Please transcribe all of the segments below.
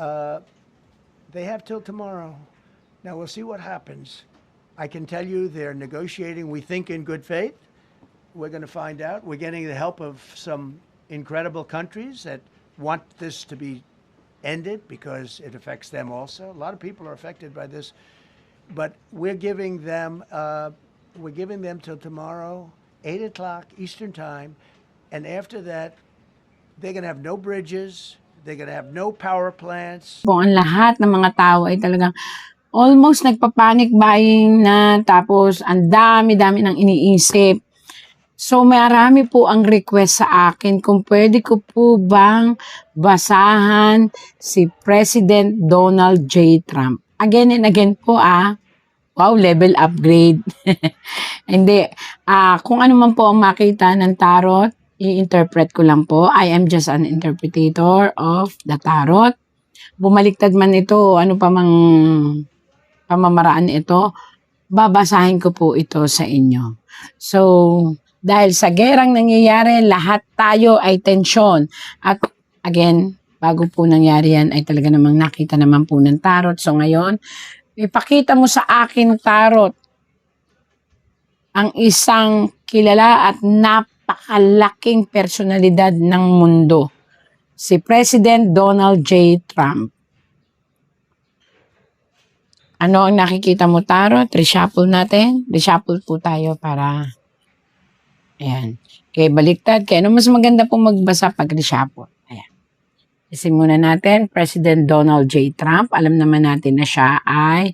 Uh, they have till tomorrow. Now we'll see what happens. I can tell you they're negotiating, we think, in good faith. We're going to find out. We're getting the help of some incredible countries that want this to be ended because it affects them also. A lot of people are affected by this, but we're giving them till tomorrow, 8 o'clock Eastern time, and after that, they're going to have no bridges. They're going to have no power plants. Po, ang lahat ng mga tao ay talagang almost nagpa-panic buying na, tapos ang dami-dami ng iniisip. So marami po ang request sa akin kung pwede ko po bang basahan si President Donald J. Trump. Again and again po wow, level upgrade. Hindi, kung ano man po ang makita ng tarot, i-interpret ko lang po. I am just an interpretator of the tarot. Bumaliktad man ito, ano pa mang pamamaraan ito, babasahin ko po ito sa inyo. So, dahil sa gerang nangyayari, lahat tayo ay tensyon. At again, bago po nangyari yan, ay talaga namang nakita naman po ng tarot. So ngayon, ipakita mo sa akin, tarot, ang isang kilala at napakalaking personalidad ng mundo, si President Donald J. Trump. Ano ang nakikita mo, tarot? Reshuffle natin. Reshuffle po tayo para, ayan. Okay, baliktad. Kaya ano mas maganda pong magbasa pag reshuffle. Ayan. Isin muna natin, President Donald J. Trump. Alam naman natin na siya ay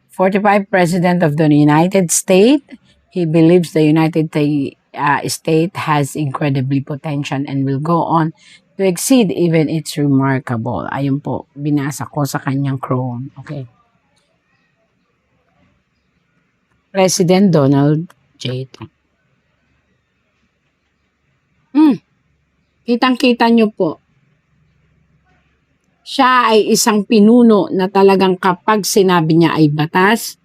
45 President of the United States. He believes the United States has incredibly potential and will go on to exceed even its remarkable. Ayun po, binasa ko sa kanyang Chrome. Okay. President Donald J. Trump. Kitang-kita nyo po. Siya ay isang pinuno na talagang kapag sinabi niya ay batas,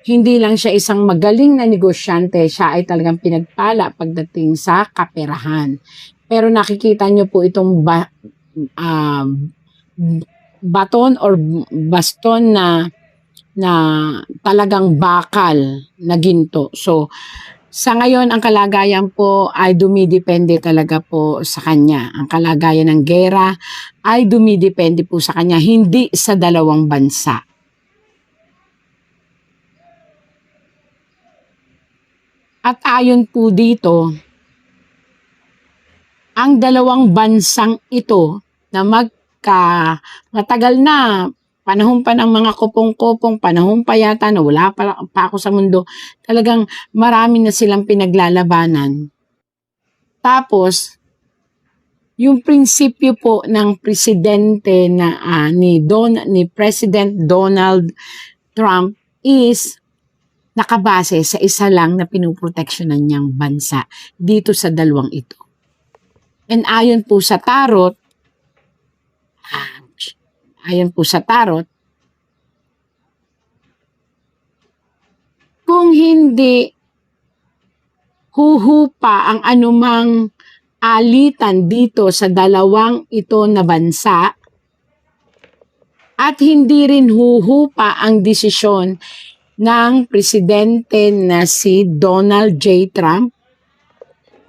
hindi lang siya isang magaling na negosyante, siya ay talagang pinagpala pagdating sa kaperahan. Pero nakikita nyo po itong baton or baston na talagang bakal na ginto. So, sa ngayon, ang kalagayan po ay dumidepende talaga po sa kanya. Ang kalagayan ng gera ay dumidepende po sa kanya, hindi sa dalawang bansa. At ayon po dito, ang dalawang bansang ito na matagal na, panahon pa ng mga kopong-kopong, panahon pa yata na wala pa ako sa mundo, talagang marami na silang pinaglalabanan. Tapos, yung prinsipyo po ng presidente na ni President Donald Trump is nakabase sa isa lang na pinuproteksyonan niyang bansa dito sa dalawang ito. And ayon po sa tarot, kung hindi huhupa ang anumang alitan dito sa dalawang ito na bansa, at hindi rin huhupa ang desisyon ng presidente na si Donald J. Trump,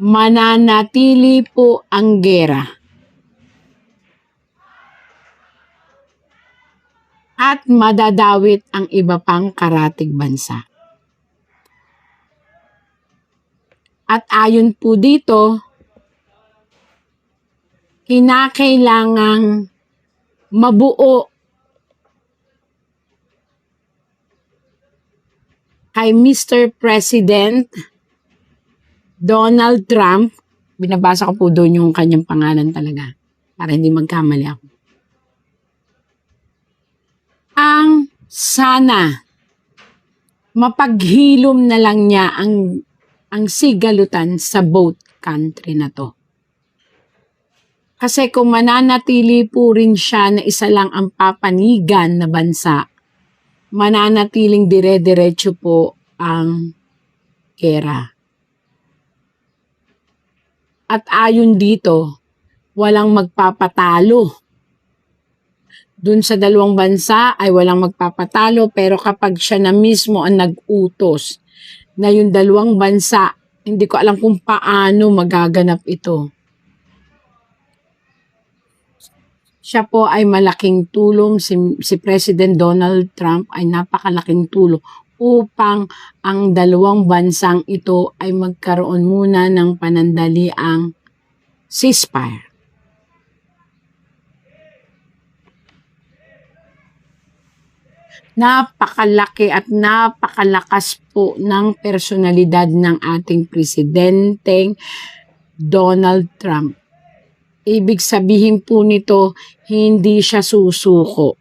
mananatili po ang gera. At madadawit ang iba pang karatig bansa. At ayon po dito, kinakailangang mabuo kay Mr. President Donald Trump, binabasa ko po doon yung kanyang pangalan talaga, para hindi magkamali ako. Ang sana mapaghilom na lang niya ang sigalutan sa both country na to. Kasi kung mananatili po rin siya na isa lang ang papanigan na bansa, mananatiling dire-diretso po ang gera. At ayon dito, walang magpapatalo dun sa dalawang bansa ay walang magpapatalo, pero kapag siya na mismo ang nag-utos na yung dalawang bansa, hindi ko alam kung paano magaganap ito. Siya po ay malaking tulong, si President Donald Trump ay napakalaking tulong upang ang dalawang bansang ito ay magkaroon muna ng panandaliang ceasefire. Napakalaki at napakalakas po ng personalidad ng ating presidenteng Donald Trump. Ibig sabihin po nito, hindi siya susuko.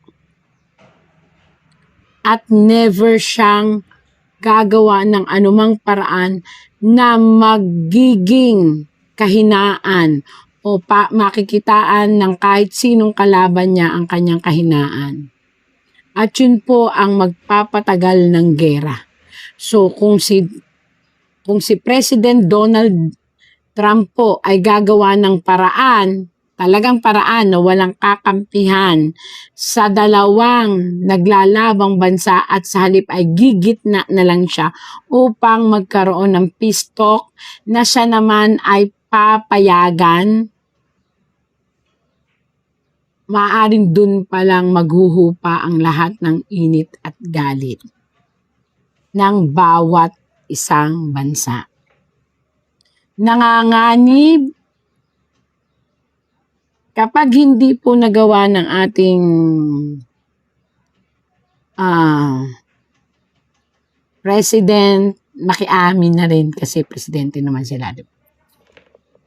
At never siyang gagawa ng anumang paraan na magiging kahinaan o makikitaan ng kahit sinong kalaban niya ang kanyang kahinaan. At yun po ang magpapatagal ng gera. So kung si President Donald Trump po ay gagawa ng paraan, talagang paraan na walang kakampihan sa dalawang naglalabang bansa at sa halip ay gigitna na lang siya upang magkaroon ng peace talk na siya naman ay papayagan, maaaring dun palang maghuhupa ang lahat ng init at galit ng bawat isang bansa. Nanganganib kapag hindi po nagawa ng ating president, makiamin na rin kasi presidente naman sila,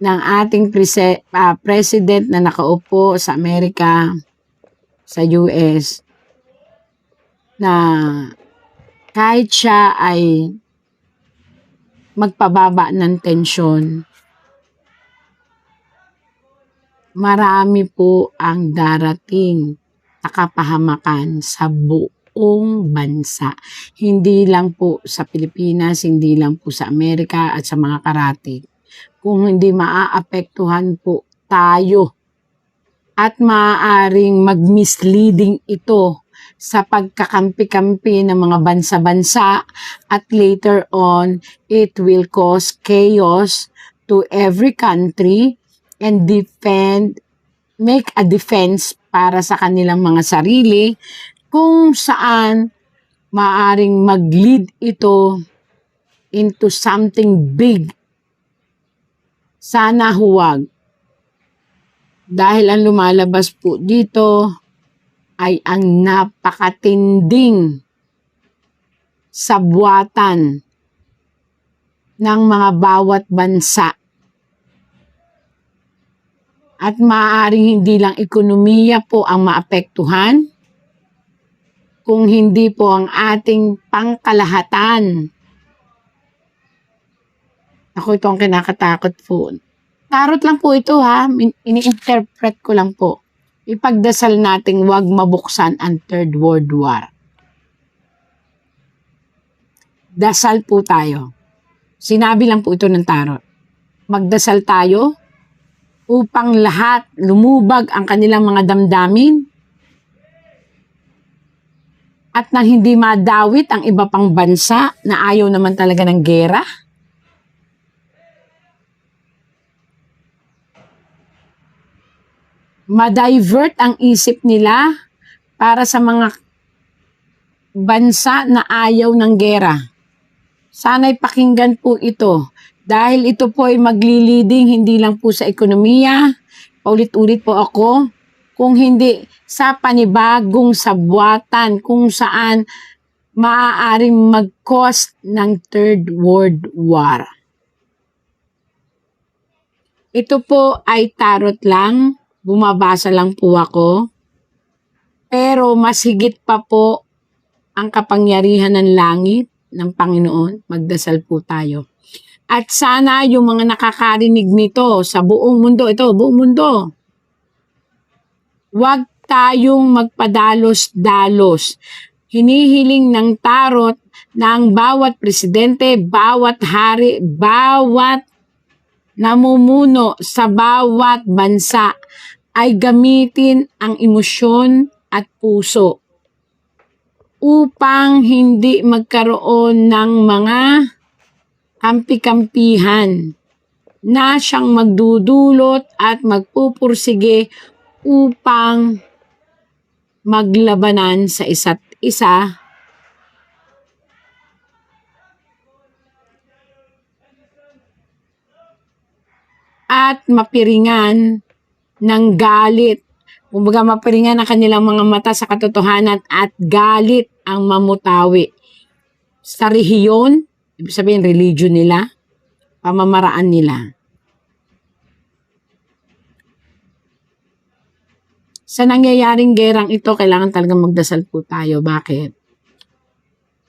ng ating president na nakaupo sa Amerika, sa US, na kahit siya ay magpababa ng tensyon, marami po ang darating na kapahamakan sa buong bansa. Hindi lang po sa Pilipinas, hindi lang po sa Amerika at sa mga karatig. Kung hindi maaapektuhan po tayo at maaaring mag-misleading ito sa pagkakampi-kampi ng mga bansa-bansa at later on, it will cause chaos to every country and make a defense para sa kanilang mga sarili kung saan maaaring mag-lead ito into something big. Sana huwag. Dahil ang lumalabas po dito ay ang napakatinding sabwatan ng mga bawat bansa. At maaaring hindi lang ekonomiya po ang maapektuhan, kung hindi po ang ating pangkalahatan. Ako ito ang kinakatakot po. Tarot lang po ito ha, ini-interpret ko lang po. Ipagdasal nating wag mabuksan ang Third World War. Dasal po tayo. Sinabi lang po ito ng tarot. Magdasal tayo upang lahat lumubag ang kanilang mga damdamin at nang hindi madawit ang iba pang bansa na ayaw naman talaga ng gera. Ma-divert ang isip nila para sa mga bansa na ayaw ng gera. Sana'y pakinggan po ito dahil ito po ay magli-leading hindi lang po sa ekonomiya, paulit-ulit po ako, kung hindi sa panibagong sabwatan kung saan maaaring mag-cause ng Third World War. Ito po ay tarot lang. Bumabasa lang po ako, pero mas higit pa po ang kapangyarihan ng langit ng Panginoon. Magdasal po tayo. At sana yung mga nakakarinig nito sa buong mundo, ito, buong mundo, huwag tayong magpadalos-dalos. Hinihiling ng tarot na ang bawat presidente, bawat hari, bawat namumuno sa bawat bansa ay gamitin ang emosyon at puso upang hindi magkaroon ng mga kampi-kampihan na siyang magdudulot at magpupursige upang maglabanan sa isa't isa at mapiringan ng galit. Kumbaga mapiringan ang kanilang mga mata sa katotohanan at galit ang mamutawi sa rehiyon, ibig sabihin religion nila, pamamaraan nila. Sa nangyayaring gerang ito, kailangan talagang magdasal po tayo. Bakit?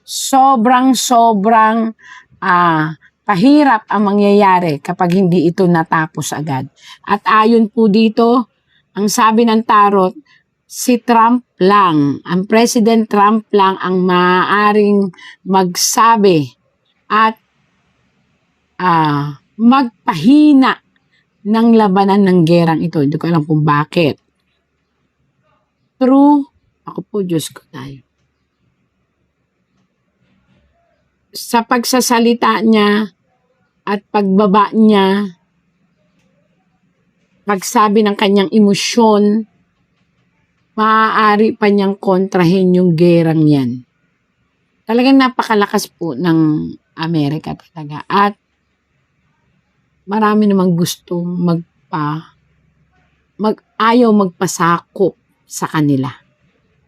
Sobrang pahirap ang mangyayari kapag hindi ito natapos agad. At ayon po dito, ang sabi ng tarot, si Trump lang, ang President Trump lang ang maaaring magsabi at magpahina ng labanan ng gerang ito. Hindi ko alam kung bakit. True, ako po, Diyos ko tayo. Sa pagsasalita niya at pagbaba niya, pagsabi ng kanyang emosyon, maaari pa niyang kontrahin yung gerang yan. Talagang napakalakas po ng Amerika talaga. At marami namang gusto ayaw magpasakop sa kanila.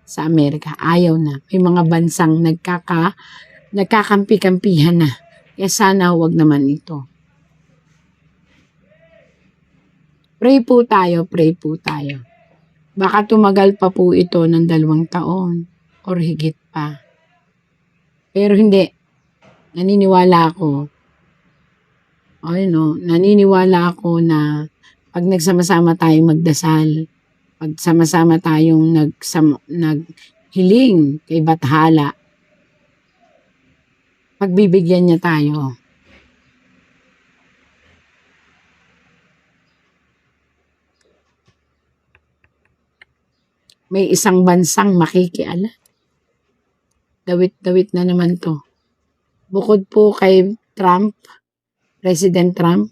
Sa Amerika, ayaw na. May mga bansang nagkakampi-kampihan na. Kaya sana huwag naman ito. Pray po tayo, pray po tayo. Baka tumagal pa po ito ng 2 taon or higit pa. Pero hindi. Naniniwala ako. Naniniwala ako na pag nagsama-sama tayong magdasal, pag sama-sama tayong naghiling kay Bathala, pagbibigyan niya tayo. May isang bansang makikiala. Dawit-dawit na naman to. Bukod po kay Trump, President Trump,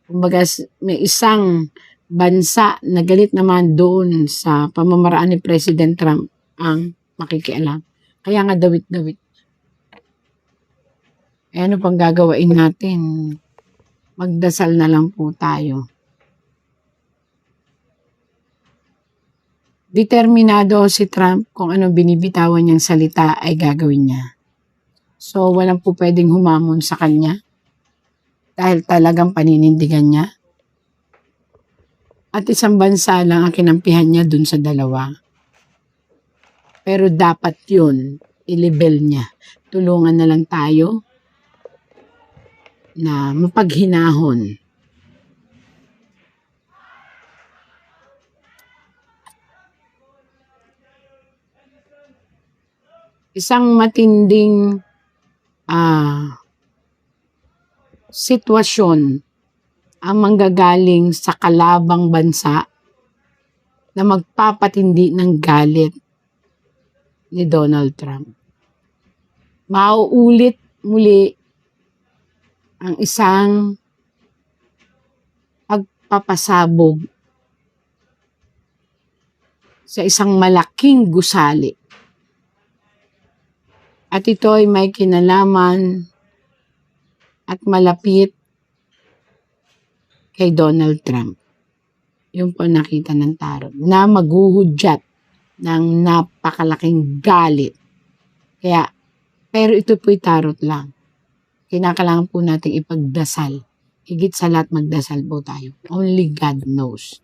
kumbaga may isang bansa na galit naman doon sa pamamaraan ni President Trump ang makikialam. Kaya nga dawit-dawit. Ano pang gagawain natin? Magdasal na lang po tayo. Determinado si Trump kung ano binibitawan niyang salita ay gagawin niya. So, walang po pwedeng humamon sa kanya dahil talagang paninindigan niya. At isang bansa lang ang kinampihan niya dun sa 2. Pero dapat yun, i-level niya. Tulungan na lang tayo na mapaghinahon. Isang matinding sitwasyon ang manggagaling sa kalabang bansa na magpapatindi ng galit ni Donald Trump. Mauulit muli ang isang pagpapasabog sa isang malaking gusali. At ito ay may kinalaman at malapit kay Donald Trump. Yung po nakita ng tarot na maghuhudyat ng napakalaking galit. Pero ito po'y tarot lang. Kinakailangan po natin ipagdasal. Higit sa lahat magdasal po tayo. Only God knows.